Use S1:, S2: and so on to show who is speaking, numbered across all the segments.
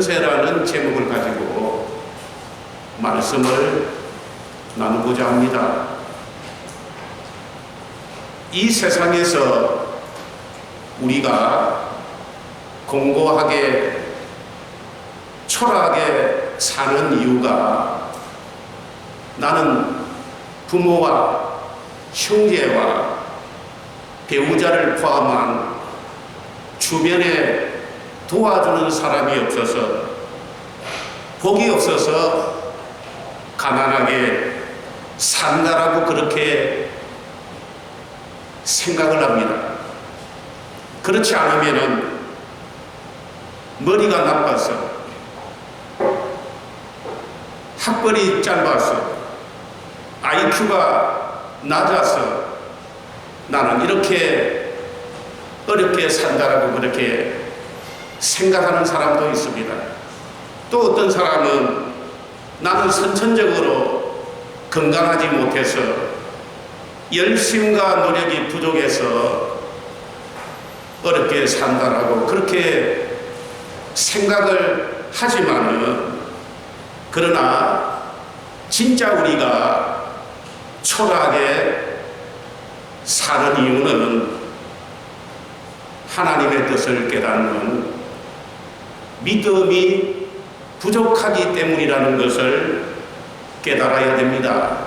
S1: 세라는 제목을 가지고 말씀을 나누고자 합니다. 이 세상에서 우리가 공고하게 초라하게 사는 이유가 나는 부모와 형제와 배우자를 포함한 주변에 도와주는 사람이 없어서, 복이 없어서 가난하게 산다라고 그렇게 생각을 합니다. 그렇지 않으면은 머리가 나빠서, 학벌이 짧아서, IQ가 낮아서 나는 이렇게 어렵게 산다라고 그렇게 생각하는 사람도 있습니다. 또 어떤 사람은 나는 선천적으로 건강하지 못해서 열심과 노력이 부족해서 어렵게 산다라고 그렇게 생각을 하지만은, 그러나 진짜 우리가 초라하게 사는 이유는 하나님의 뜻을 깨닫는 믿음이 부족하기 때문이라는 것을 깨달아야 됩니다.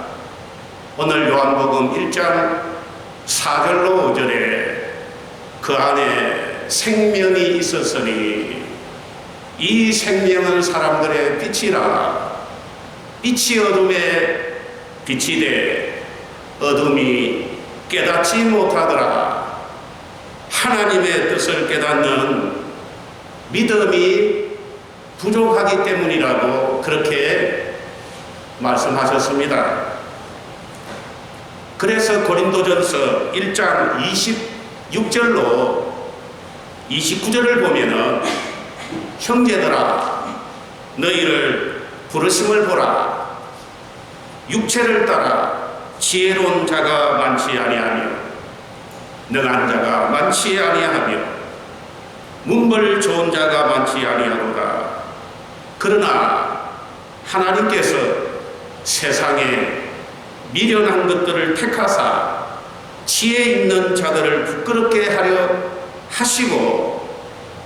S1: 오늘 요한복음 1장 4절로 5절에 그 안에 생명이 있었으니 이 생명은 사람들의 빛이라. 빛이 어둠에 비치되 어둠이 깨닫지 못하더라. 하나님의 뜻을 깨닫는 믿음이 부족하기 때문이라고 그렇게 말씀하셨습니다. 그래서 고린도전서 1장 26절로 29절을 보면은 형제들아 너희를 부르심을 보라. 육체를 따라 지혜로운 자가 많지 아니하며 능한 자가 많지 아니하며 문벌 좋은 자가 많지 아니하도다. 그러나 하나님께서 세상에 미련한 것들을 택하사 지혜 있는 자들을 부끄럽게 하려 하시고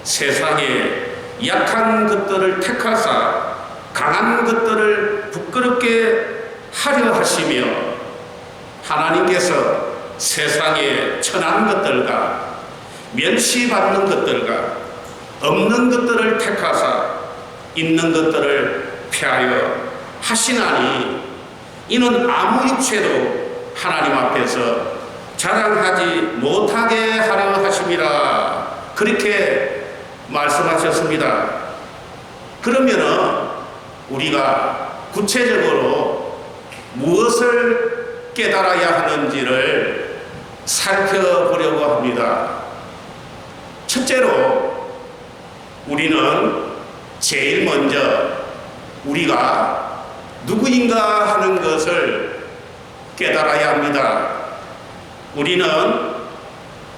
S1: 세상에 약한 것들을 택하사 강한 것들을 부끄럽게 하려 하시며 하나님께서 세상에 천한 것들과 멸시받는 것들과 없는 것들을 택하사 있는 것들을 폐하여 하시나니 이는 아무 육체도 하나님 앞에서 자랑하지 못하게 하려 하심이라. 그렇게 말씀하셨습니다. 그러면은 우리가 구체적으로 무엇을 깨달아야 하는지를 살펴보려고 합니다. 첫째로 우리는 제일 먼저 우리가 누구인가 하는 것을 깨달아야 합니다. 우리는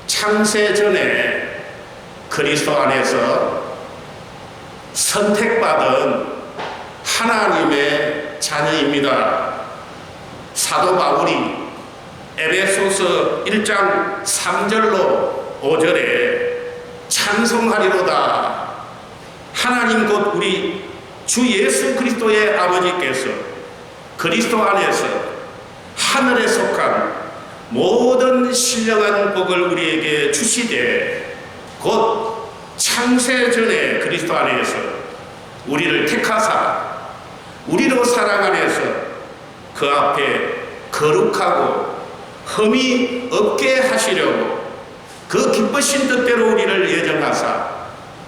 S1: 창세 전에 그리스도 안에서 선택받은 하나님의 자녀입니다. 사도 바울이 에베소서 1장 3절로 5절에 찬송하리로다. 하나님 곧 우리 주 예수 그리스도의 아버지께서 그리스도 안에서 하늘에 속한 모든 신령한 복을 우리에게 주시되 곧 창세 전에 그리스도 안에서 우리를 택하사 우리로 사랑 안에서 그 앞에 거룩하고 흠이 없게 하시려고 그 기쁘신 뜻대로 우리를 예정하사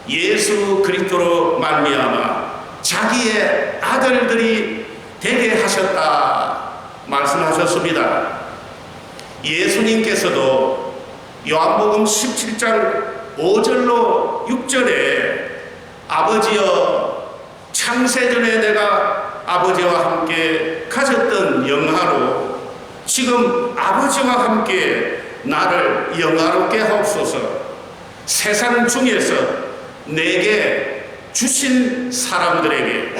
S1: 예수 그리스도로 말미암아 자기의 아들들이 되게 하셨다 말씀하셨습니다. 예수님께서도 요한복음 17장 5절로 6절에 아버지여 창세전에 내가 아버지와 함께 가졌던 영화로 지금 아버지와 함께 나를 영화롭게 하옵소서. 세상 중에서 내게 주신 사람들에게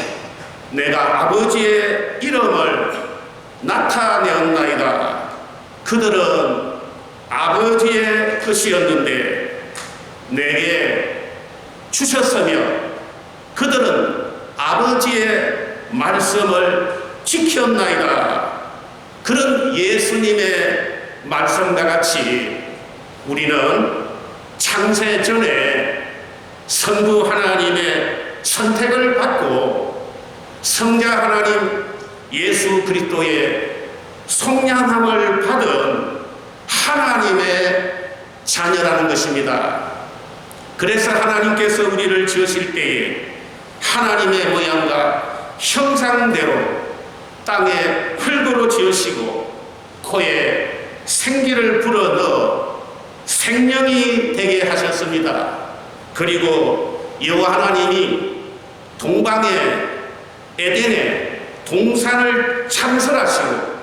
S1: 내가 아버지의 이름을 나타내었나이다. 그들은 아버지의 것이었는데 내게 주셨으며 그들은 아버지의 말씀을 지켰나이다. 그런 예수님의 말씀과 같이 우리는 창세 전에 성부 하나님의 선택을 받고 성자 하나님 예수 그리스도의 속량함을 받은 하나님의 자녀라는 것입니다. 그래서 하나님께서 우리를 지으실 때에 하나님의 모양과 형상대로 땅에 흙으로 지으시고 코에 생기를 불어넣어 생명이 되게 하셨습니다. 그리고 여호와 하나님이 동방의 에덴에 동산을 창설하시고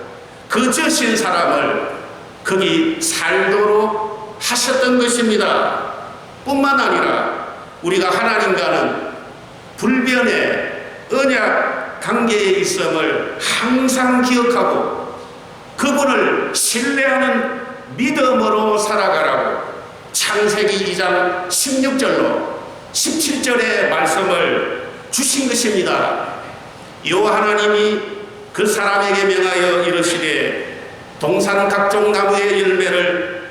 S1: 그 지으신 사람을 거기 살도록 하셨던 것입니다. 뿐만 아니라 우리가 하나님과는 불변의 언약 관계에 있음을 항상 기억하고 그분을 신뢰하는 믿음으로 살아가라고 창세기 2장 16절로 17절의 말씀을 주신 것입니다. 여호와 하나님이 그 사람에게 명하여 이르시되 동산 각종 나무의 열매를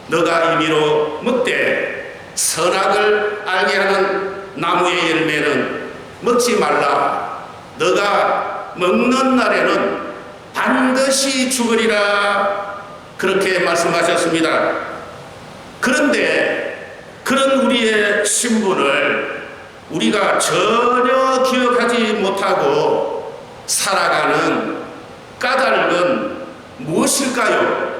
S1: 너가 임의로 먹되 선악을 알게 하는 나무의 열매는 먹지 말라. 너가 먹는 날에는 반드시 죽으리라. 그렇게 말씀하셨습니다. 그런데 그런 우리의 신분을 우리가 전혀 기억하지 못하고 살아가는 까닭은 무엇일까요?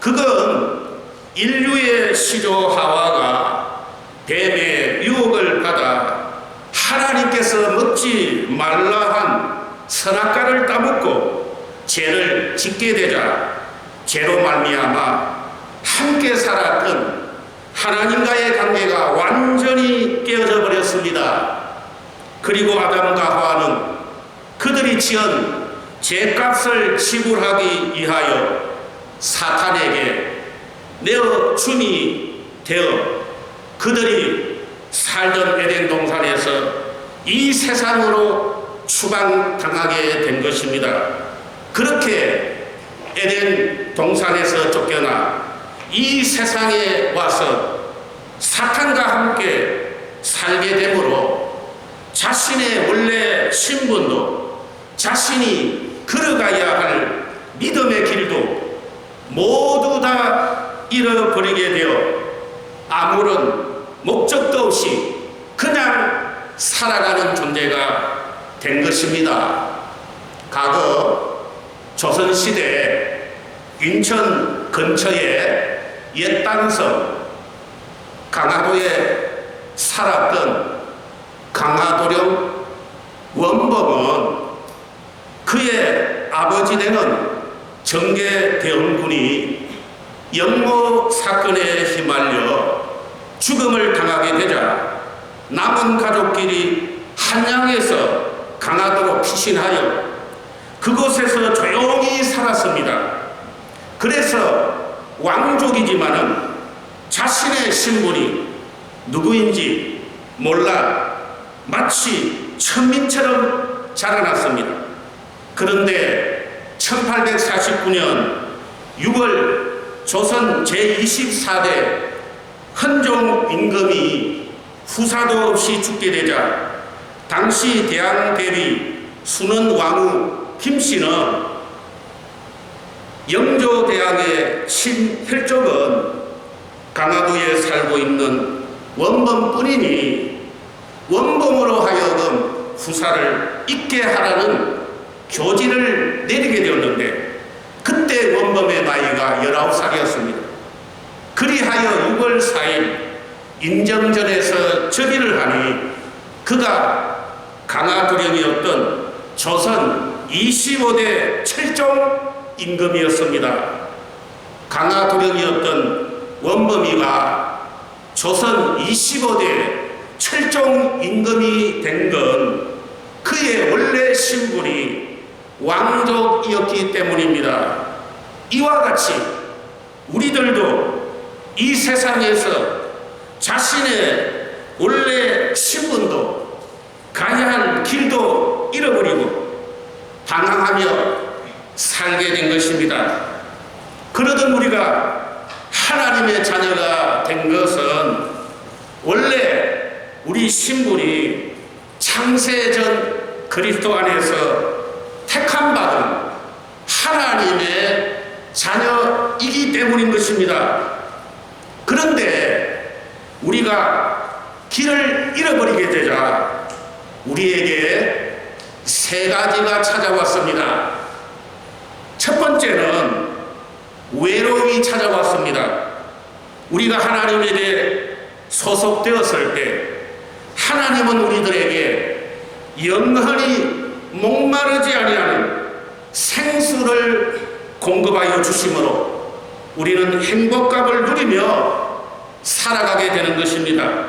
S1: 그건 인류의 시조 하와가 뱀의 유혹을 받아 하나님께서 먹지 말라 한 선악과를 따먹고 죄를 짓게 되자 죄로 말미암아 함께 살았던 하나님과의 관계가 완전히 깨어져 버렸습니다. 그리고 아담과 하와는 그들이 지은 죄값을 지불하기 위하여 사탄에게 내어 줌이 되어 그들이 살던 에덴 동산에서 이 세상으로 추방당하게 된 것입니다. 그렇게 에덴 동산에서 쫓겨나 이 세상에 와서 사탄과 함께 살게 되므로 자신의 원래 신분도 자신이 걸어가야 할 믿음의 길도 모두 다 잃어버리게 되어 아무런 목적도 없이 그냥 살아가는 존재가 된 것입니다. 과거 조선시대 인천 근처에 옛당성 강화도에 살았던 강화도령 원범은 그의 아버지 되는 정계대원군이 영모 사건에 휘말려 죽음을 당하게 되자 남은 가족끼리 한양에서 강화도로 피신하여 그곳에서 조용히 살았습니다. 그래서 왕족이지만은 자신의 신분이 누구인지 몰라 마치 천민처럼 자라났습니다. 그런데 1849년 6월 조선 제24대 헌종 임금이 후사도 없이 죽게 되자 당시 대항대리 순원왕후 김씨는 영조대왕의 친혈족은 강화도에 살고 있는 원범뿐이니 원범으로 하여금 후사를 잊게 하라는 교지를 내리게 되었는데 그때 원범의 나이가 19살이었습니다. 그리하여 6월 4일 인정전에서 즉위를 하니 그가 강화도령이었던 조선 25대 철종 임금이었습니다. 강화도령이었던 원범이가 조선 25대 철종 임금이 된 건 그의 원래 신분이 왕족이었기 때문입니다. 이와 같이 우리들도 이 세상에서 자신의 원래 신분도 가야 할 길도 잃어버리고 방황하며 살게 된 것입니다. 그러던 우리가 하나님의 자녀가 된 것은 원래 우리 신분이 창세전 그리스도 안에서 택함받은 하나님의 자녀이기 때문인 것입니다. 그런데 우리가 길을 잃어버리게 되자 우리에게 세 가지가 찾아왔습니다. 첫 번째는 외로움이 찾아왔습니다. 우리가 하나님에게 소속되었을 때 하나님은 우리들에게 영원히 목마르지 아니하는 생수를 공급하여 주심으로 우리는 행복감을 누리며 살아가게 되는 것입니다.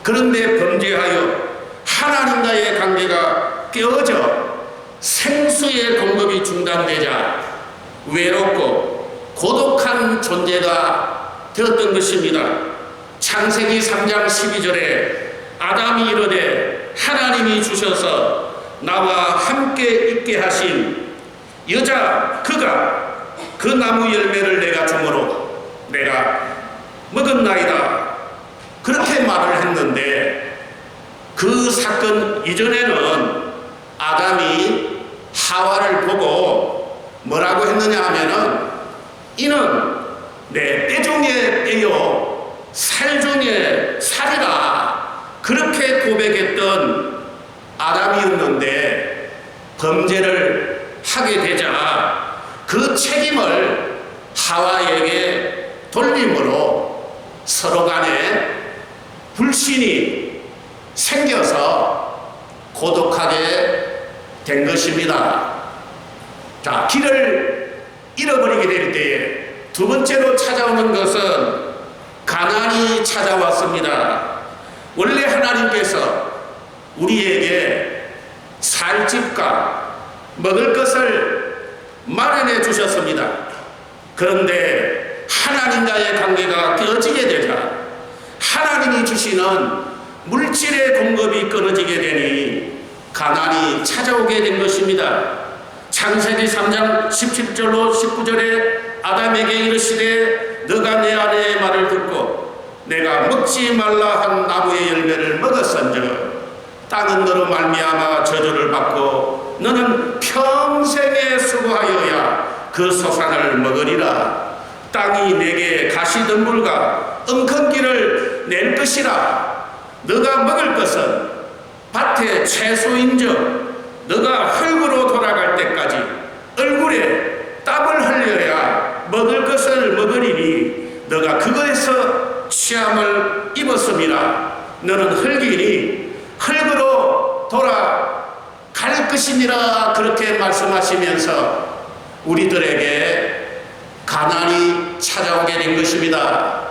S1: 그런데 범죄하여 하나님과의 관계가 깨어져 생수의 공급이 중단되자 외롭고 고독한 존재가 되었던 것입니다. 창세기 3장 12절에 아담이 이르되 하나님이 주셔서 나와 함께 있게 하신 여자 그가 그 나무 열매를 내가 주므로 내가 먹었나이다. 그렇게 말을 했는데 그 사건 이전에는 아담이 하와를 보고 뭐라고 했느냐 하면은 이는 내 때 중에 때요 살 중에 살이라 그렇게 고백했던 아담이었는데 범죄를 하게 되자 그 책임을 하와에게 돌림으로 서로 간에 불신이 생겨서 고독하게 된 것입니다. 자, 길을 잃어버리게 될 때에 두 번째로 찾아오는 것은 가난이 찾아왔습니다. 원래 하나님께서 우리에게 살 집과 먹을 것을 마련해 주셨습니다. 그런데 하나님과의 관계가 깨어지게 되자 하나님이 주시는 물질의 공급이 끊어지게 되니 가난이 찾아오게 된 것입니다. 창세기 3장 17절로 19절에 아담에게 이르시되 너가 내 아내의 말을 듣고 내가 먹지 말라 한 나무의 열매를 먹었은즉 땅은 너로 말미암아 저주를 받고 너는 평생에 수고하여야 그 소산을 먹으리라. 땅이 내게 가시덤불과 엉겅기를 낼 것이라. 너가 먹을 것은 밭의 채소인즉 너가 흙으로 돌아갈 때까지 얼굴에 땀을 흘려야 먹을 것을 먹으리니 너가 그거에서 취함을 입었음이라. 너는 흙이니 흙으로 돌아갈 것이니라. 그렇게 말씀하시면서 우리들에게 가난이 찾아오게 된 것입니다.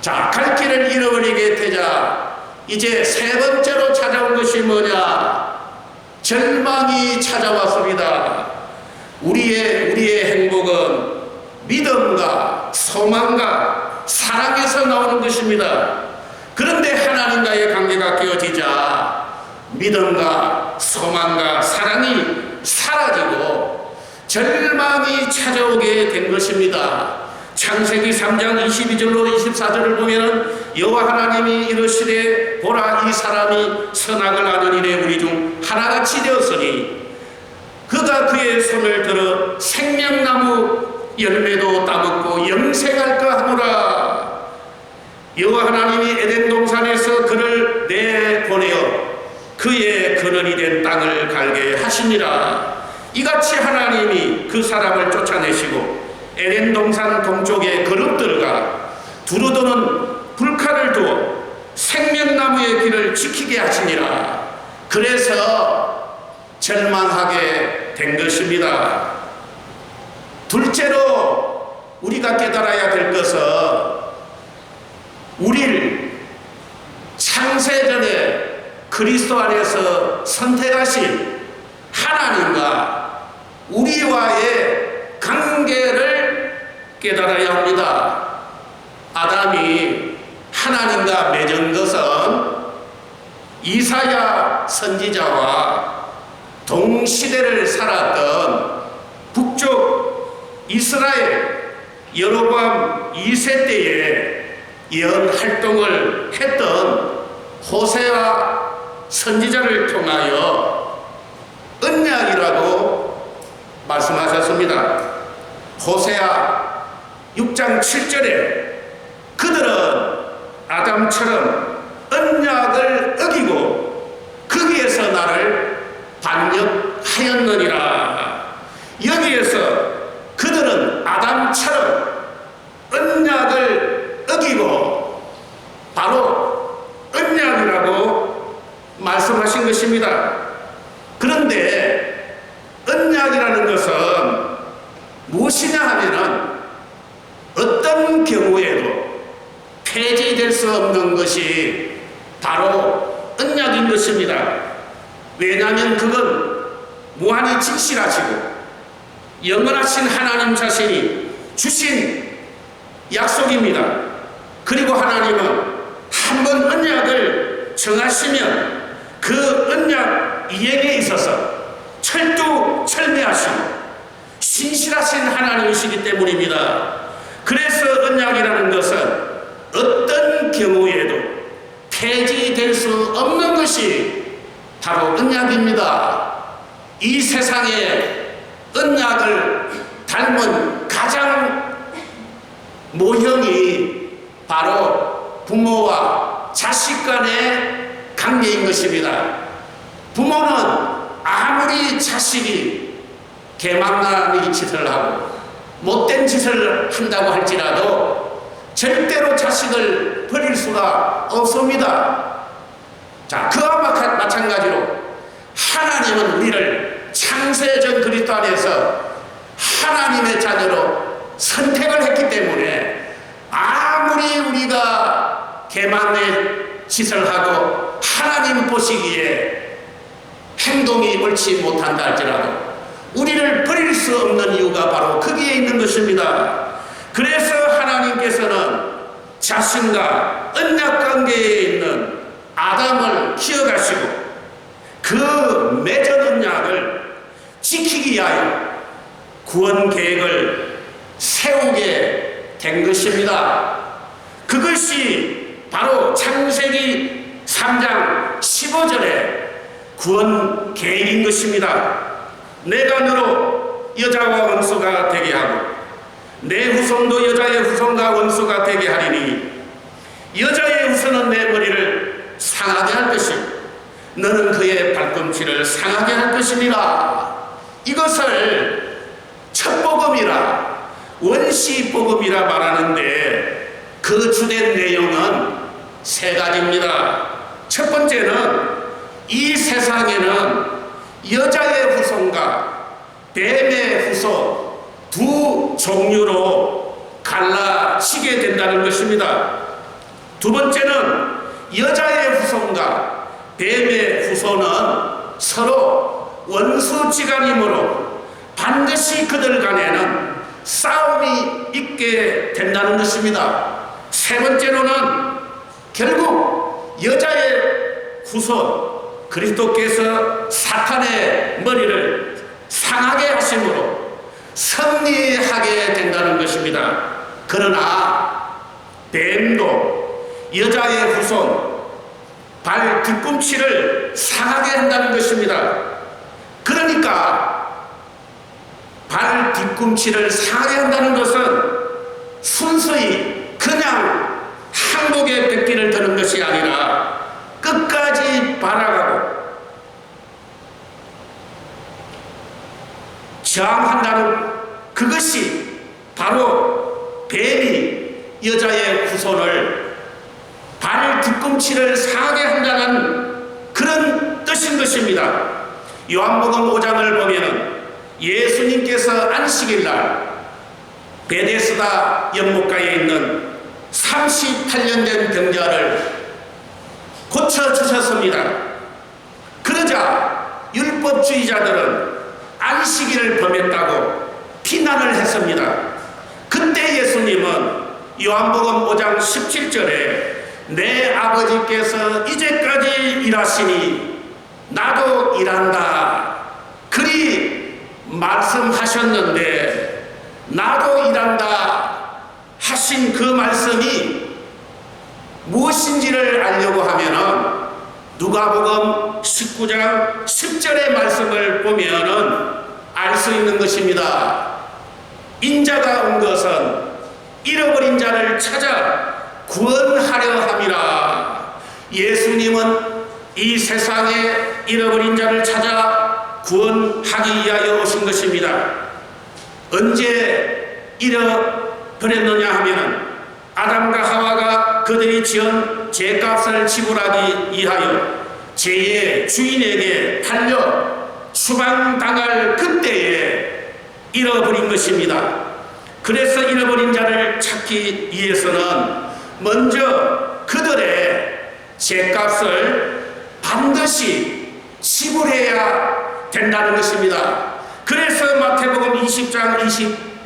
S1: 자, 갈 길을 잃어버리게 되자 이제 세 번째로 찾아온 것이 뭐냐? 절망이 찾아왔습니다. 우리의 행복은 믿음과 소망과 사랑에서 나오는 것입니다. 그런데 하나님과의 관계가 깨어지자 믿음과 소망과 사랑이 사라지고 절망이 찾아오게 된 것입니다. 창세기 3장 22절로 24절을 보면 여호와 하나님이 이르시되 보라 이 사람이 선악을 아는 일에 우리 중 하나같이 되었으니 그가 그의 손을 들어 생명나무 열매도 따먹고 영생할까 하노라. 여호와 하나님이 에덴 동산에서 그를 내보내어 그의 근원이 된 땅을 갈게 하시니라. 이같이 하나님이 그 사람을 쫓아내시고 에덴 동산 동쪽의 그룹들과 두루도는 불칼을 두어 생명나무의 길을 지키게 하시니라. 그래서 절망하게 된 것입니다. 둘째로 우리가 깨달아야 될 것은 우리를 창세전에 그리스도 안에서 선택하신 하나님과 우리와의 관계를 깨달아야 합니다. 아담이 하나님과 맺은 것은 이사야 선지자와 동시대를 살았던 북쪽 이스라엘 여로보암 2세 때에 예언 활동을 했던 호세아 선지자를 통하여 언약이라고 말씀하셨습니다. 호세아 6장 7절에 그들은 아담처럼 언약을 어기고 거기에서 나를 반역하였느니라. 여기에서 그들은 아담처럼 언약을 어기고 바로 언약이라고 말씀하신 것입니다. 그런데 언약이라는 것은 무엇이냐 하면은 어떤 경우에도 폐지될 수 없는 것이 바로 언약인 것입니다. 왜냐하면 그건 무한히 진실하시고 영원하신 하나님 자신이 주신 약속입니다. 그리고 하나님은 한 번 언약을 정하시면 그 언약 이행에 있어서 철두철미하시고 신실하신 하나님이시기 때문입니다. 그래서 언약이라는 것은 어떤 경우에도 폐지될 수 없는 것이 바로 언약입니다. 이 세상에 언약을 닮은 가장 모형이 바로 부모와 자식 간의 관계인 것입니다. 부모는 아무리 자식이 개망나니 짓을 하고 못된 짓을 한다고 할지라도 절대로 자식을 버릴 수가 없습니다. 자, 그와 마찬가지로 하나님은 우리를 창세전 그리스도 안에서 하나님의 자녀로 선택을 했기 때문에 아무리 우리가 개망의 짓을 하고 하나님 보시기에 행동이 옳지 못한다 할지라도 우리를 버릴 수 없는 이유가 바로 거기에 있는 것입니다. 그래서 하나님께서는 자신과 언약관계에 있는 아담을 기억하시고 그 맺은 언약을 지키기 위하여 구원 계획을 세우게 된 것입니다. 그것이 바로 창세기 3장 15절에 구원 계획인 것입니다. 내가 너로 여자와 원수가 되게 하고 내 후손도 여자의 후손과 원수가 되게 하리니 여자의 후손은 내 머리를 상하게 할 것이고 너는 그의 발꿈치를 상하게 할 것이니라. 이것을 첫복음이라 원시복음이라 말하는데 그 주된 내용은 세 가지입니다. 첫 번째는 이 세상에는 여자의 후손과 뱀의 후손 두 종류로 갈라치게 된다는 것입니다. 두 번째는 여자의 후손과 뱀의 후손은 서로 원수지간이므로 반드시 그들 간에는 싸움이 있게 된다는 것입니다. 세 번째로는 결국 여자의 후손 그리스도께서 사탄의 머리를 상하게 하심으로 승리하게 된다는 것입니다. 그러나 뱀도 여자의 후손 발 뒤꿈치를 상하게 한다는 것입니다. 그러니까 발 뒤꿈치를 상하게 한다는 것은 순수히 그냥 항복의 백기를 드는 것이 아니라 끝까지 바라가고 저항한다는 그것이 바로 뱀이 여자의 후손을 발 뒤꿈치를 상하게 한다는 그런 뜻인 것입니다. 요한복음 5장을 보면은 예수님께서 안식일날 베데스다 연못가에 있는 38년 된 병자를 고쳐주셨습니다. 그러자 율법주의자들은 안식일을 범했다고 비난을 했습니다. 그때 예수님은 요한복음 5장 17절에 내 아버지께서 이제까지 일하시니 나도 일한다 그리 말씀하셨는데, 나도 일한다 하신 그 말씀이 무엇인지를 알려고 하면은 누가복음 19장 10절의 말씀을 보면은 알 수 있는 것입니다. 인자가 온 것은 잃어버린 자를 찾아 구원하려 함이라. 예수님은 이 세상에 잃어버린 자를 찾아 구원하기 위하여 오신 것입니다. 언제 잃어버렸느냐 하면 아담과 하와가 그들이 지은 죄값을 지불하기 위하여 죄의 주인에게 팔려 추방당할 그때에 잃어버린 것입니다. 그래서 잃어버린 자를 찾기 위해서는 먼저 그들의 죄값을 반드시 지불해야 된다는 것입니다. 그래서 마태복음 20장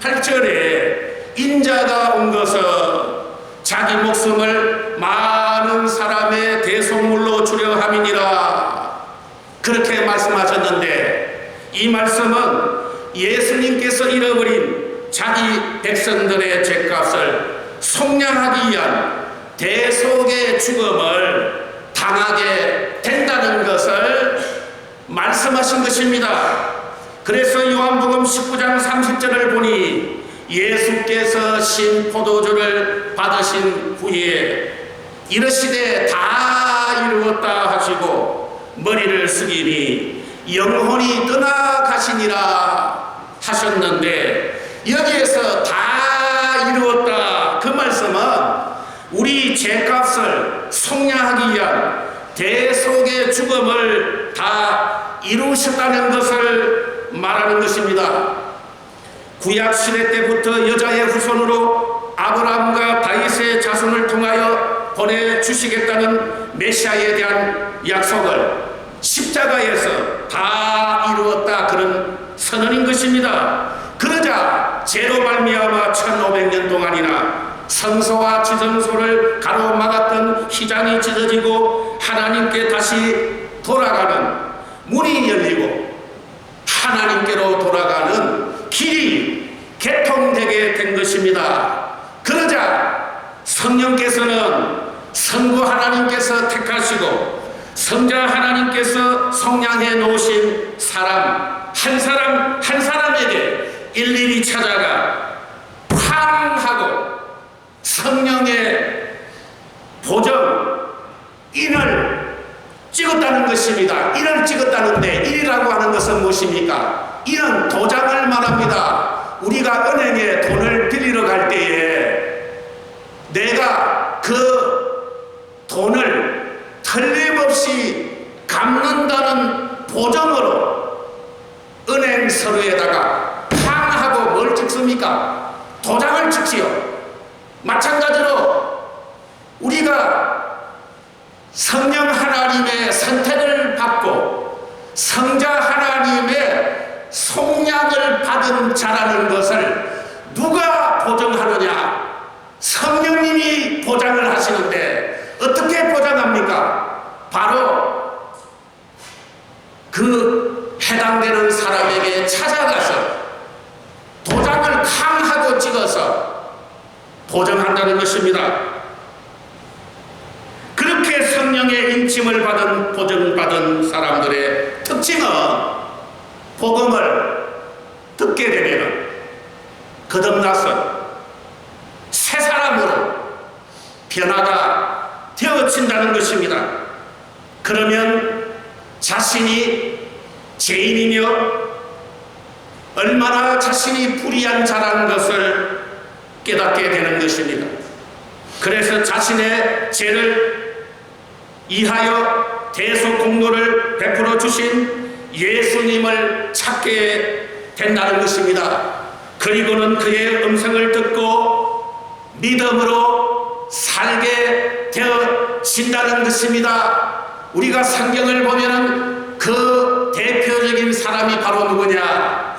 S1: 28절에 인자가 온 것은 자기 목숨을 많은 사람의 대속물로 주려 함이니라 그렇게 말씀하셨는데, 이 말씀은 예수님께서 잃어버린 자기 백성들의 죄값을 속량하기 위한 대속의 죽음을 당하게 된다는 것을 말씀하신 것입니다. 그래서 요한복음 19장 30절을 보니 예수께서 신 포도주를 받으신 후에 이르시되 다 이루었다 하시고 머리를 숙이니 영혼이 떠나가시니라 하셨는데, 여기에서 다 이루었다 그 말씀은 우리 죄값을 속량하기 위한 대속의 죽음을 다 이루셨다는 것을 말하는 것입니다. 구약시대 때부터 여자의 후손으로 아브라함과 다윗의 자손을 통하여 보내주시겠다는 메시아에 대한 약속을 십자가에서 다 이루었다 그런 선언인 것입니다. 그러자 죄로 말미암아 1500년 동안이나 성소와 지성소를 가로막았던 휘장이 찢어지고 하나님께 다시 돌아가는 문이 열리고 하나님께로 돌아가는 길이 개통되게 된 것입니다. 그러자 성령께서는 성부 하나님께서 택하시고 성자 하나님께서 성량해 놓으신 사람 한 사람에게 일일이 찾아가 팡 하고 성령의 보정 인을 찍었다는 것입니다. 인을 찍었다는데, 인이라고 하는 것은 무엇입니까? 인은 도장을 말합니다. 우리가 은행에 돈을 빌리러 갈 때에 내가 그 돈을 틀림없이 갚는다는 보정으로 은행 서류에다가 팡 하고 뭘 찍습니까? 도장을 찍지요. 마찬가지로 우리가 성령 하나님의 선택을 받고 성자 하나님의 속량을 받은 자라는 것을 누가 보정하느냐? 성령님이 보장을 하시는데 어떻게 보장합니까? 바로 그 해당되는 사람에게 찾아가서 도장을 캉하고 찍어서 보정한다는 것입니다. 그렇게 성령의 인침을 받은 보정받은 사람들의 특징은 복음을 듣게 되면 거듭나서 새 사람으로 변화가 되어진다는 것입니다. 그러면 자신이 죄인이며 얼마나 자신이 불의한 자라는 것을 깨닫게 되는 것입니다. 그래서 자신의 죄를 이하여 대속 공로를 베풀어 주신 예수님을 찾게 된다는 것입니다. 그리고는 그의 음성을 듣고 믿음으로 살게 되어진다는 것입니다. 우리가 성경을 보면은 그 대표적인 사람이 바로 누구냐?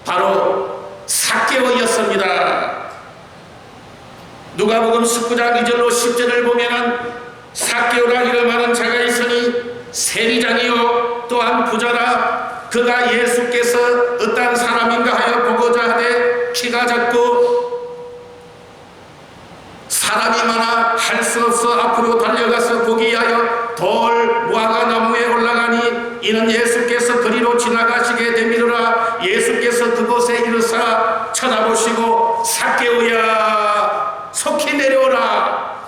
S1: 바로 삭개오였습니다. 누가복음 19장 2절로 10절을 보면은 삭개오라 이름하는 자가 있으니 세리장이요 또한 부자라. 그가 예수께서 어떤 사람인가 하여 보고자 하되 키가 작고 사람이 많아 할 수 없어 앞으로 달려가서 보기 위하여 돌 무화과 나무에 올라가니 이는 예수께서 그리로 지나가시게 되미로라. 예수께서 그곳에 이르사 쳐다보시고 삭개오야 속히 내려오라.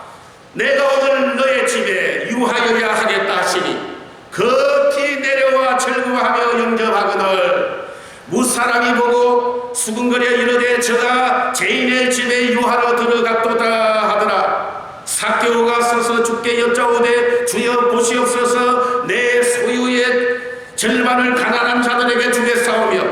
S1: 내가 오늘 너의 집에 유하여야 하겠다 하시니 급히 내려와 절구하며 영접하거늘 무사람이 보고 수근거려 이르되 저가 죄인의 집에 유하러 들어갔도다 하더라. 삭개오가 서서 주께 여짜오되 주여 보시옵소서 내 소유의 절반을 가난한 자들에게 주겠사오며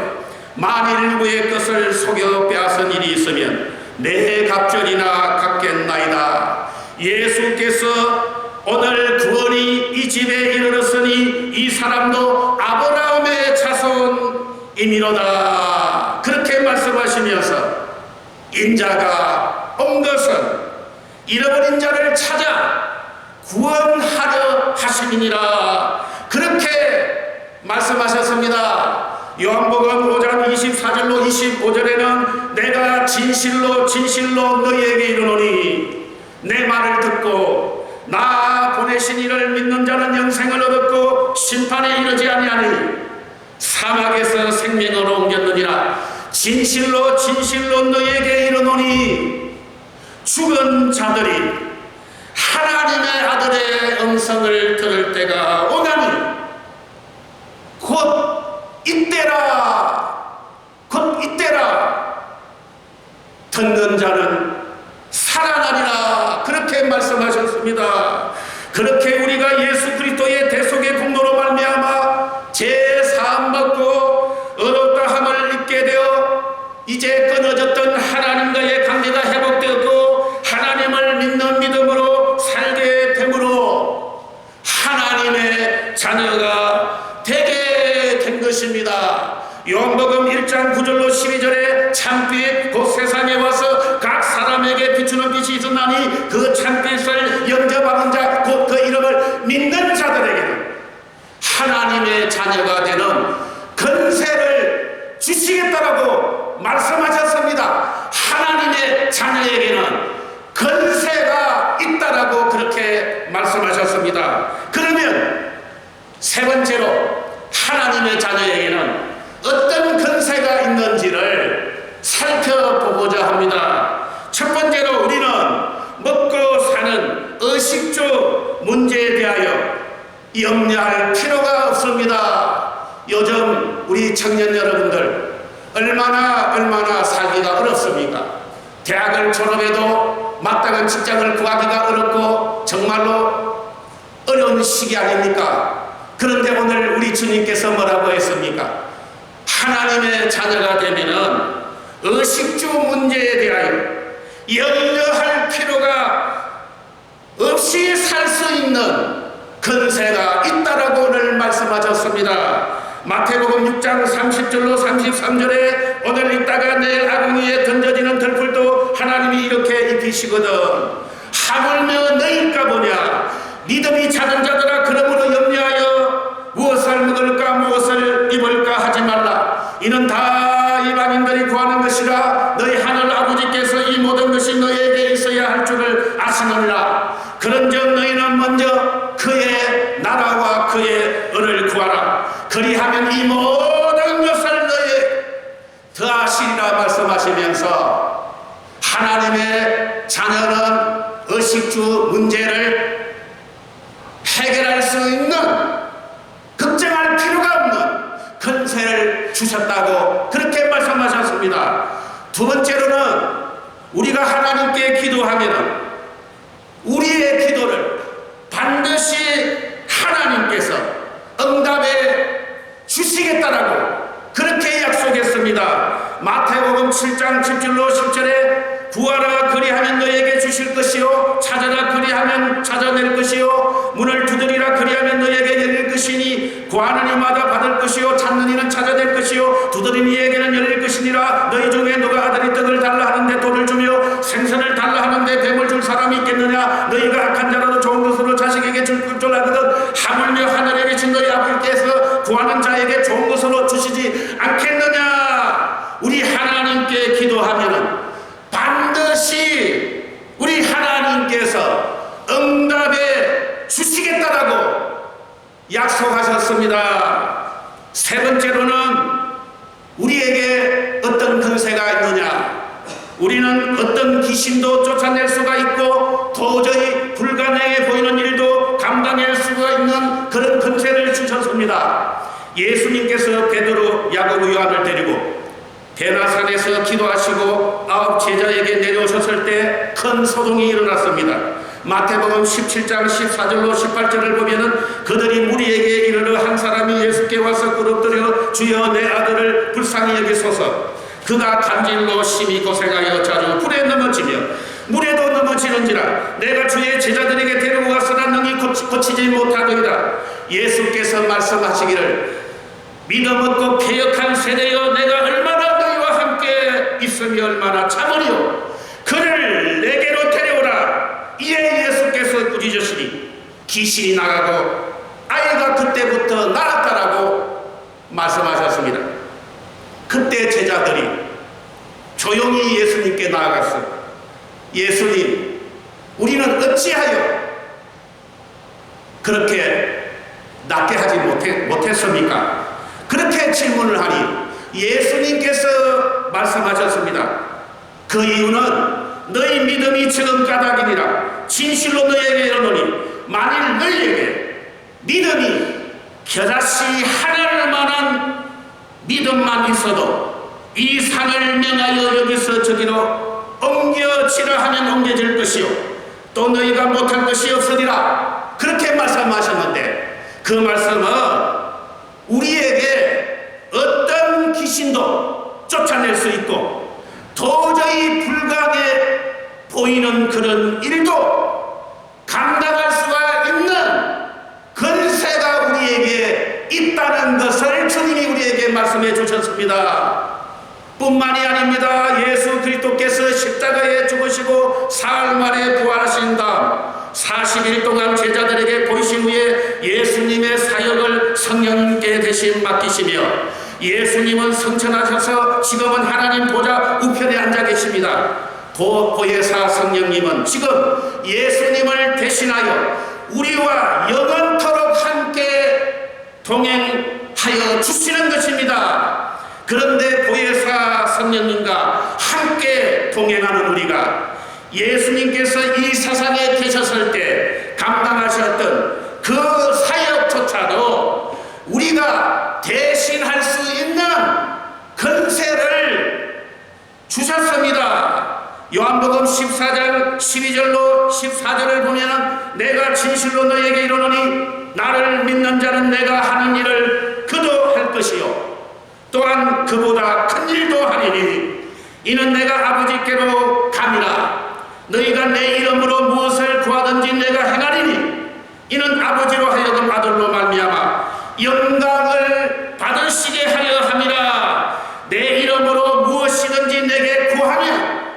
S1: 만일 일부의 것을 속여 빼앗은 일이 있으면 내 갑절이나 갚겠나이다. 예수께서 오늘 구원이 이 집에 이르렀으니 이 사람도 아브라함의 자손이미로다. 그렇게 말씀하시면서 인자가 온 것은 잃어버린 자를 찾아 구원하려 하심이니라. 그렇게 말씀하셨습니다. 요한복음 5장 24절로 25절에는 내가 진실로 진실로 너희에게 이르노니 내 말을 듣고 나 보내신 이를 믿는 자는 영생을 얻었고 심판에 이르지 아니하니 사막에서 생명으로 옮겼느니라. 진실로 진실로 너희에게 이르노니 죽은 자들이 하나님의 아들의 음성을 들을 때가 오나니 곧 이때라 듣는 자는 살아나리라. 그렇게 말씀하셨습니다. 그렇게 우리가 예수 그리스도의 대속의 공로로 말미암아 죄사함 받고 의롭다 함을 입게 되어 이제 끊어졌던 하나님과의 관계가 회복되었고 하나님을 믿는 믿음으로 살게 되므로 하나님의 자녀가 되게 된 것입니다. 요한복음 1장 9절로 12절에 참빛 곧 세상에 와서 각 사람에게 비추는 빛이 있으나니 그 참빛을 영접하는 자 곧 그 이름을 믿는 자들에게는 하나님의 자녀가 되는 권세를 주시겠다라고 말씀하셨습니다. 하나님의 자녀에게는 권세가 있다라고 그렇게 말씀하셨습니다. 그러면 세 번째로 하나님의 자녀에게는 어떤 권세가 있는지를 살펴보고자 합니다. 첫 번째로 우리는 먹고 사는 의식주 문제에 대하여 염려할 필요가 없습니다. 요즘 우리 청년 여러분들 얼마나 살기가 어렵습니까? 대학을 졸업해도 마땅한 직장을 구하기가 어렵고 정말로 어려운 시기 아닙니까? 그런데 오늘 우리 주님께서 뭐라고 했습니까? 하나님의 자녀가 되면은 의식주 문제에 대하여 염려할 필요가 없이 살 수 있는 권세가 있다라고 오늘 말씀하셨습니다. 마태복음 6장 30절로 33절에 오늘 있다가 내일 아궁이에 던져지는 들풀도 하나님이 이렇게 입히시거든 하물며 너희일까 보냐. 믿음이 작은 자들아 그러므로 염려하여 무엇을 먹을까 무엇을 입을까 하지 말라. 이는 다 이방인들이 구하는 것이라. 너희 하늘 아버지께서 이 모든 것이 너희에게 있어야 할 줄을 아시느니라. 그런즉 너희는 먼저 그의 나라와 그의 의를 구하라. 그리하면 이 모든 것을 너희에게 더하시리라 말씀하시면서 하나님의 자녀는 의식주 문제를 해결할 수 있는 걱정할 필요가 없는 권세를 주셨다고 그렇게 말씀하셨습니다. 두 번째로는 우리가 하나님께 기도하면 우리의 기도를 반드시 하나님께서 응답해 주시겠다라고 그렇게 약속했습니다. 마태복음 7장 7절로 10절에 구하라 그리하면 너에게 주실 것이요 찾아라 그리하면 찾아낼 것이요 문을 두드리라 그리하면 너에게 열릴 것이니 구하는 이마다 받을 것이요 찾는 이는 찾아낼 것이요 두드리는 이에게는 열릴 것이니라. 너희 중에 누가 아들이 떡을 달라 하는데 돌을 주며 생선을 달라 하는데 뱀을 줄 사람이 있겠느냐. 너희가 악한 자라도 좋은 것으로 자식에게 줄 줄 알거든 하물며 하늘에 계신 너희 아버지께서 구하는 자에게 좋은 것으로 주시지 않겠느냐. 우리 하나님께 기도하면은 반드시 우리 하나님께서 응답해 주시겠다라고 약속하셨습니다. 세 번째로는 우리에게 어떤 근세가 있느냐. 우리는 어떤 귀신도 쫓아낼 수가 있고 도저히 불가능해 보이는 일도 감당할 수가 있는 그런 근세를 주셨습니다. 예수님께서 베드로, 야고보, 요한을 데리고 대나산에서 기도하시고 9 제자에게 내려오셨을 때 큰 소동이 일어났습니다. 마태복음 17장 14절로 18절을 보면은 그들이 무리에게 이르러 한 사람이 예수께 와서 꿇어뜨려 주여 내 아들을 불쌍히 여기소서. 그가 간질로 심히 고생하여 자주 불에 넘어지며 물에도 넘어지는지라 내가 주의 제자들에게 데리고 갔으나 능히 고치지 못하더이다. 예수께서 말씀하시기를 믿음 없고 패역한 세대여 내가 얼마나 너희와 함께 있으며 얼마나 참으리요. 그를 내게로 데려오라. 이에 예수께서 꾸짖으시니 귀신이 나가고 아이가 그때부터 나았다라고 말씀하셨습니다. 그때 제자들이 조용히 예수님께 나아갔어요. 예수님, 우리는 어찌하여 그렇게 낫게 하지 못했습니까? 그렇게 질문을 하니 예수님께서 말씀하셨습니다. 그 이유는 너희 믿음이 적은 까닭이니라. 진실로 너희에게 이르노니 만일 너희에게 믿음이 겨자씨 하나를 만한 믿음만 있어도 이 산을 명하여 여기서 저기로 옮겨지라 하면 옮겨질 것이요 또 너희가 못할 것이 없으리라. 그렇게 말씀하셨는데 그 말씀은 우리에게 어떤 귀신도 쫓아낼 수 있고 도저히 불가능해 보이는 그런 일도 감당할 수가 있는 근세가 우리에게 있다는 것을 주님이 우리에게 말씀해 주셨습니다. 뿐만이 아닙니다. 예수 그리스도께서 십자가에 죽으시고 사흘 만에 부활하신 다음 40일 동안 제자들에게 보이신 후에 예수님의 사역을 성령님께 대신 맡기시며 예수님은 성천하셔서 지금은 하나님 보좌 우편에 앉아 계십니다. 보혜사 성령님은 지금 예수님을 대신하여 우리와 영원토록 함께 동행하여 주시는 것입니다. 그런데 보혜사 성령님과 함께 동행하는 우리가 예수님께서 이 세상에 계셨을 때 감당하셨던 그 사역조차도 우리가 대신할 수 있는 근세를 주셨습니다. 요한복음 14장 12절로 14절을 보면 내가 진실로 너에게 이르노니 나를 믿는 자는 내가 하는 일을 그도 할 것이요 또한 그보다 큰 일도 하리니 이는 내가 아버지께로 감이라. 너희가 내 이름으로 무엇을 구하든지 내가 행하리니 이는 아버지로 하여금 아들로 말미암아 영광을 받으시게 하려 함이라. 내 이름으로 무엇이든지 내게 구하면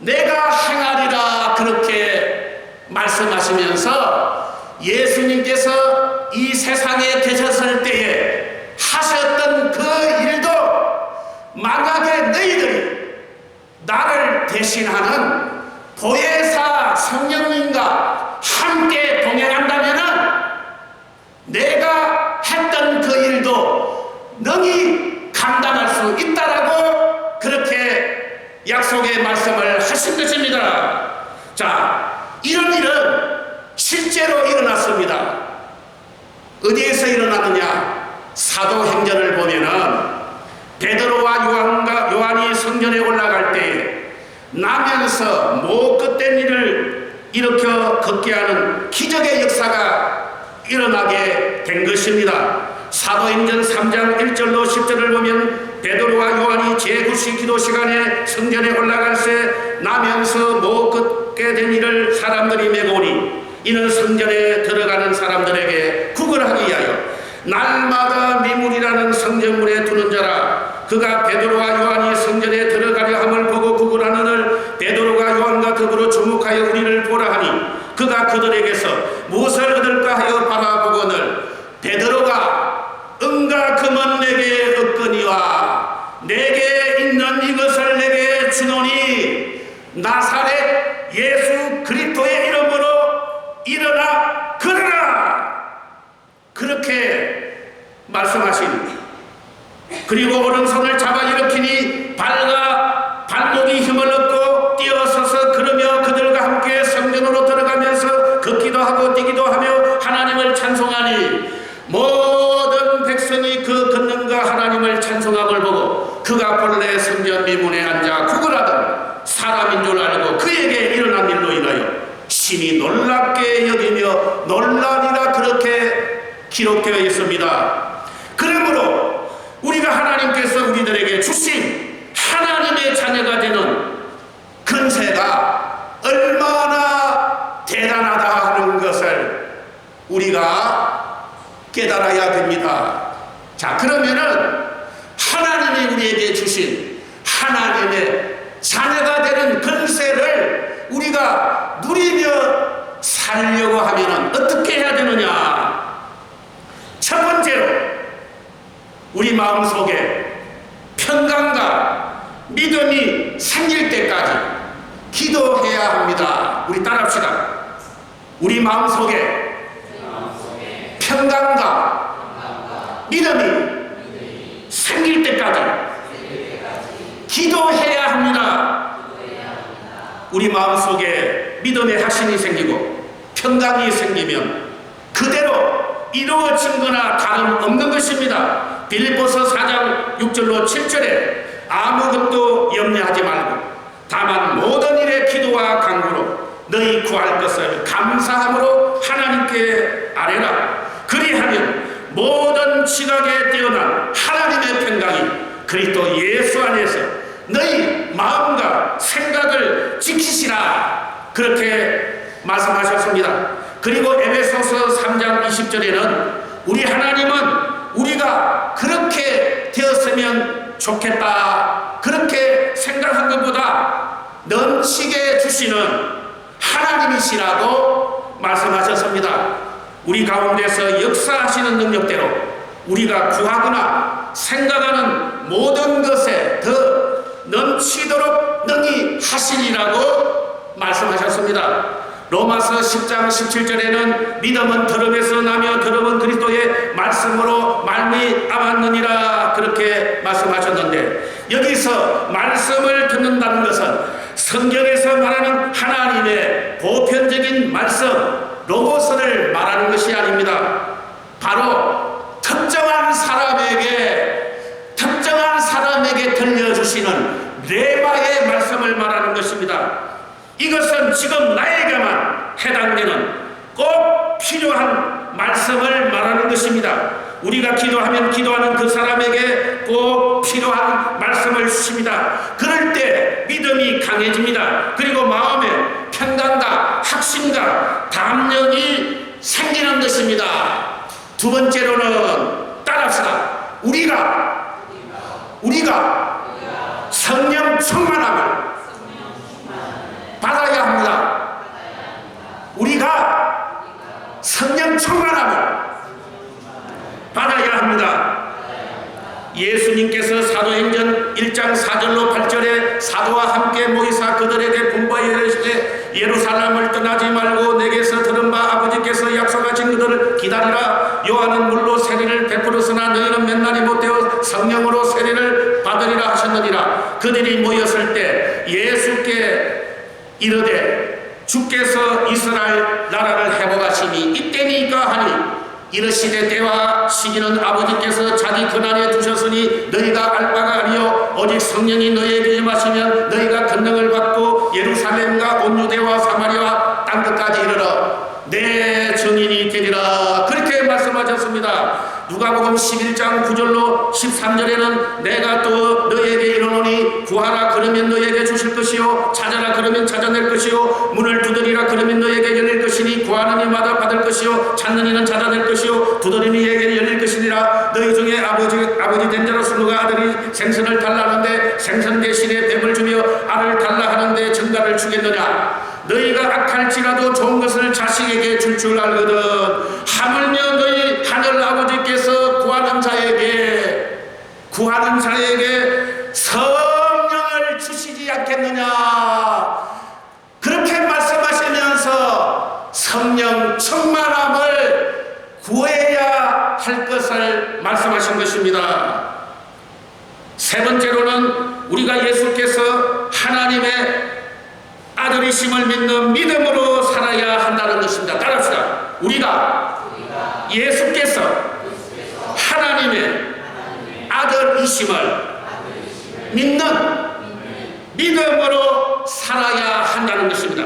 S1: 내가 행하리라. 그렇게 말씀하시면서 예수님께서 이 세상에 계셨을 때에 하셨던 그 일도 만약에 너희들이 나를 대신하는 보혜사 성령님과 함께 동행한다면은 내가 했던 그 일도 능히 감당할 수 있다라고 그렇게 약속의 말씀을 하신 것입니다. 자, 이런 일은 실제로 일어났습니다. 어디에서 일어나느냐? 사도행전을 보면은 베드로와 요한이 성전에 올라갈 때 나면서 못끝된 일을 일으켜 걷게 하는 기적의 역사가 일어나게 된 것입니다. 사도행전 3장 1절로 10절을 보면 베드로와 요한이 제9시 기도 시간에 성전에 올라갈 때 나면서 못 걷게 된 이를 사람들이 메고니 이는 성전에 들어가는 사람들에게 구걸하기 위하여 날마다 미물이라는 성전문에 두는 자라. 그가 베드로와 요한이 성전에 들어가려 함을 보고 구걸하느늘 베드로가 요한과 더불어 주목하여 우리를 보라 하니 그가 그들에게서 무엇을 얻을까 하여 바라보거늘 베드로가 은과 금은 내게 얻거니와 내게 있는 이것을 내게 주노니 나사렛 예수 그리스도의 이름으로 일어나 걸으라. 그렇게 말씀하신, 그리고 오른손을 잡아 일으키니 발과 발목이 힘을 얻고 뛰어서서 걸으며 그들과 함께 성전으로 들어가면서 걷기도 하고 뛰기도 하며 하나님을 찬송하니 모든 백성이 그 걷는가 하나님을 찬송함을 보고 그가 본래 성전 미문에 앉아 구걸하던 사람인 줄 알고 그에게 일어난 일로 인하여 심히 놀랍게 여기며 놀라니라. 그렇게 기록되어 있습니다. 그러므로 우리가 하나님께서 우리들에게 주신 하나님의 자녀가 되는 근세가 얼마나 대단하다 하는 것을 우리가 깨달아야 됩니다. 자, 그러면은 하나님이 우리에게 주신 하나님의 자녀가 되는 근세를 우리가 누리며 살려고 하면은 어떻게 해야 되느냐? 첫 번째로 우리 마음속에 평강과 믿음이 생길 때까지 기도해야 합니다. 우리 따라합시다. 우리 마음속에 평강과 믿음이 생길 때까지 기도해야 합니다. 우리 마음속에 믿음의 확신이 생기고 평강이 생기면 그대로 이루어진 거나 다름없는 것입니다. 빌립보서 4장 6절로 7절에 아무것도 염려하지 말고 다만 모든 일에 기도와 간구로 너희 구할 것을 감사함으로 하나님께 아뢰라. 그리하면 모든 지각에 뛰어난 하나님의 평강이 그리스도 예수 안에서 너희 마음과 생각을 지키시라. 그렇게 말씀하셨습니다. 그리고 에베소서 3장 20절에는 우리 하나님은 우리가 그렇게 되었으면 좋겠다, 그렇게 생각한 것보다 넘치게 주시는 하나님이시라고 말씀하셨습니다. 우리 가운데서 역사하시는 능력대로 우리가 구하거나 생각하는 모든 것에 더 넘치도록 능히 하시리라고 말씀하셨습니다. 로마서 10장 17절에는 믿음은 들음에서 나며 들음은 그리스도의 말씀으로 말미암았느니라. 그렇게 말씀하셨는데, 여기서 말씀을 듣는다는 것은 성경에서 말하는 하나님의 보편적인 말씀 로고스를 말하는 것이 아닙니다. 바로 특정한 사람에게 들려주시는 레마의 말씀을 말하는 것입니다. 이것은 지금 나에게만 해당되는 꼭 필요한 말씀을 말하는 것입니다. 우리가 기도하면 기도하는 그 사람에게 꼭 필요한 말씀을 주십니다. 그럴 때 믿음이 강해집니다. 그리고 마음에 평강과 확신과 담력이 생기는 것입니다. 두 번째로는 따라합시다. 우리가 성령 충만함을 받아야 합니다. 우리가 성령 충만함을 받아야 합니다. 예수님께서 사도행전 1장 4절로 8절에 사도와 함께 모이사 그들에게 분부하여 이르시되 예루살렘을 떠나지 말고 내게서 들은 바 아버지께서 약속하신 그들을 기다리라. 요한은 물로 세례를 베풀었으나 너희는 몇 날이 못되어 성령으로 세례를 받으리라 하셨느니라. 그들이 모였을 때 예수께 이르되 주께서 이스라엘 나라를 회복하시니 이때니까 하니 이르시되 때와 시기는 아버지께서 자기 권한에 두셨으니 너희가 알 바가 아니요 오직 성령이 너희에게 임하시면 너희가 권능을 받고 예루살렘과 온 유대와 사마리아 땅끝까지 이르러 내 증인이 되리라. 그렇게 말씀하셨습니다. 누가복음 11장 9절로 13절에는 내가 또 너에게 이르노니 구하라 그러면 너에게 주실 것이요 찾아라 그러면 찾아낼 것이요 문을 두드리라 그러면 너에게 열릴 것이니 구하는 이마다 받을 것이요 찾는 이는 찾아낼 것이요 두드리는 이에게 열릴 것이니라. 너희 중에 아버지 된 자로서 누가 아들이 생선을 달라는데 생선 대신에 뱀을 주며 알을 달라 하는데 증가를 주겠느냐. 너희가 악할지라도 좋은 것을 자식에게 줄 줄 알거든. 하물며 너희 하늘 아버지께서 구하는 자에게 성령을 주시지 않겠느냐. 그렇게 말씀하시면서 성령 충만함을 구해야 할 것을 말씀하신 것입니다. 세 번째로는 우리가 예수께서 하나님의 아들이심을 믿는 믿음으로 살아야 한다는 것입니다. 따라합시다. 우리가 예수께서 하나님의 아들이심을 믿는 믿음으로 살아야 한다는 것입니다.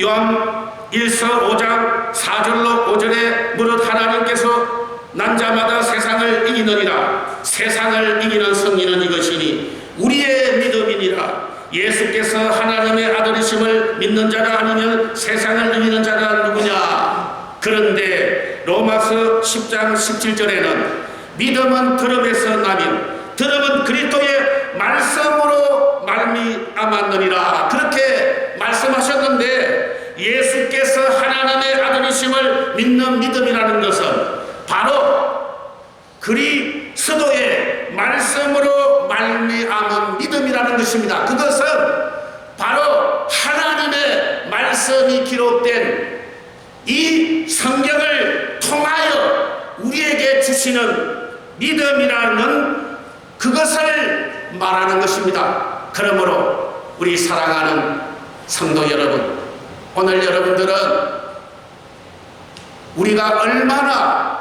S1: 요한 1서 5장 4절로 5절에 무릇 하나님께서 난 자마다 세상을 이기느니라. 세상을 이기는 승리는 이것이니 우리의 믿음이니라. 예수께서 하나님의 아들이심을 믿는 자가 아니면 세상을 이기는 자가 누구냐. 그런데 로마서 10장 17절에는 믿음은 들음에서 나며 들음은 그리스도의 말씀으로 말미암았느니라. 그렇게 말씀하셨는데 예수께서 하나님의 아들이심을 믿는 믿음이라는 것은 바로 그리스도의 말씀으로 말미암은 믿음이라는 것입니다. 그것은 바로 하나님의 말씀이 기록된 이 성경을 통하여 우리에게 주시는 믿음이라는 그것을 말하는 것입니다. 그러므로 우리 사랑하는 성도 여러분, 오늘 여러분들은 우리가 얼마나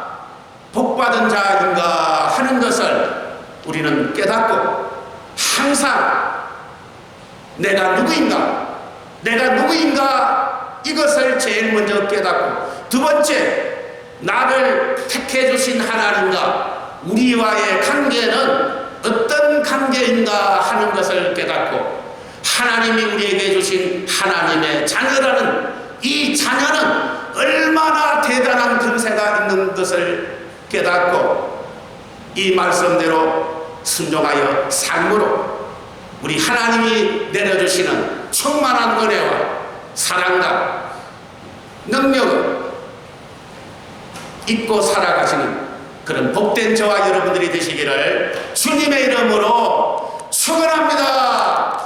S1: 복받은 자인가 하는 것을 우리는 깨닫고 항상 내가 누구인가 이것을 제일 먼저 깨닫고, 두 번째 나를 택해 주신 하나님과 우리와의 관계는 어떤 관계인가 하는 것을 깨닫고, 하나님이 우리에게 주신 하나님의 자녀라는 이 자녀는 얼마나 대단한 근세가 있는 것을 깨닫고 이 말씀대로 순종하여 삶으로 우리 하나님이 내려주시는 충만한 은혜와 사랑과 능력을 잊고 살아가시는 그런 복된 저와 여러분들이 되시기를 주님의 이름으로 축원합니다.